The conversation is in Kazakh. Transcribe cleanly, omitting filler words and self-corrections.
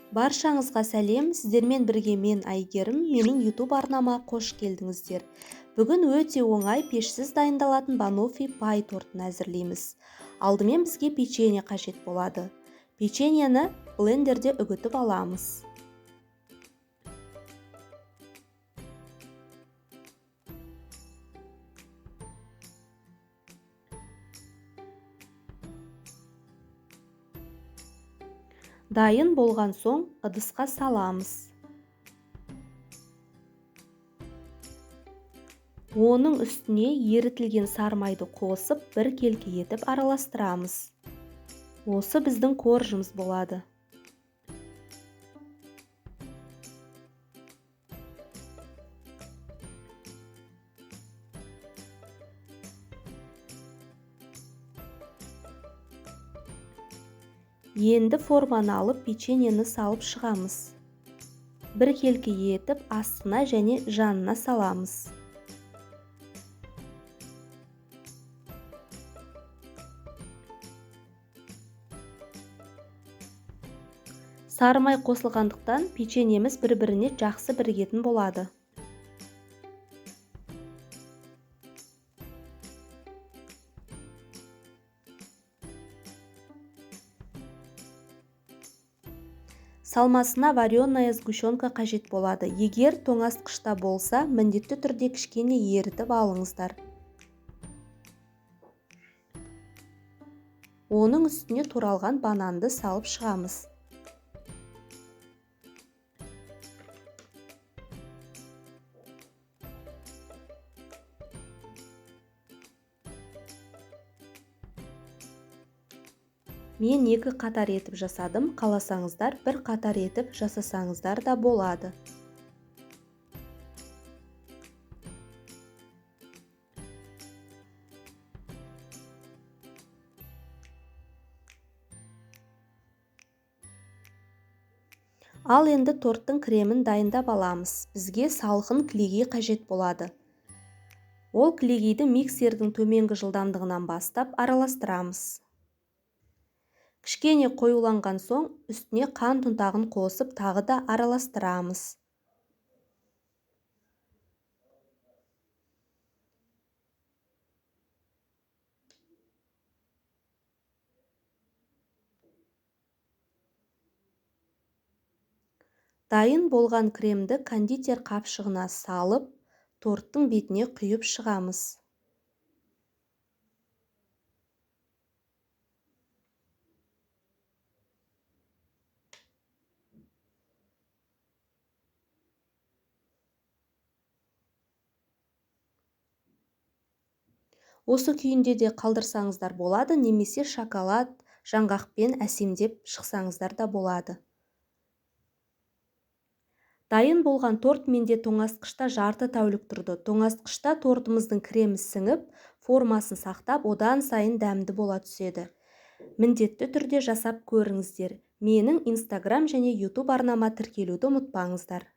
Баршаңызға сәлем, сіздермен бірге мен Айгерім, менің YouTube арнама қош келдіңіздер. Бүгін өте оңай пешсіз дайындалатын банофи пай тортын әзірлейміз. Алдымен бізге печенье қажет болады. Печеньені блендерде үгітіп аламыз. Дайын болған соң ыдысқа саламыз. Оның үстіне ерітілген сармайды қосып, бір келкі етіп араластырамыз. Осы біздің коржымыз болады. Енді форманы алып, печеньені салып шығамыз. Бір келкі етіп, астына және жанына саламыз. Сарымай қосылғандықтан печеньеміз бір-біріне жақсы бірігетін болады. Салмасына вареная сгущенка қажет болады. Егер тоңазытқышта болса, міндетті түрде кішкене ерітіп алыңыздар. Оның үстіне туралған бананды салып шығамыз. Мен 2 қатар етіп жасадым, қаласаңыздар бір қатар етіп жасасаңыздар да болады. Ал енді торттың кремін дайындап аламыз. Бізге салқын кілегей қажет болады. Ол кілегейді миксердің төменгі жылдамдығынан бастап араластырамыз. Кішкене қоюланған соң, үстіне қант ұнтағын қосып, тағы да араластырамыз. Дайын болған кремді кондитер қапшығына салып, торттың бетіне құйып шығамыз. Осы күйінде де қалдырсаңыздар болады, немесе шоколад жаңғақпен әсемдеп шықсаңыздар да болады. Дайын болған торт менде тоңазытқышта жарты тәулік тұрды. Тоңазытқышта тортымыздың кремі сіңіп, формасын сақтап, одан сайын дәмді бола түседі. Міндетті түрде жасап көріңіздер. Менің Instagram және YouTube арнама тіркелуді ұмытпаңыздар.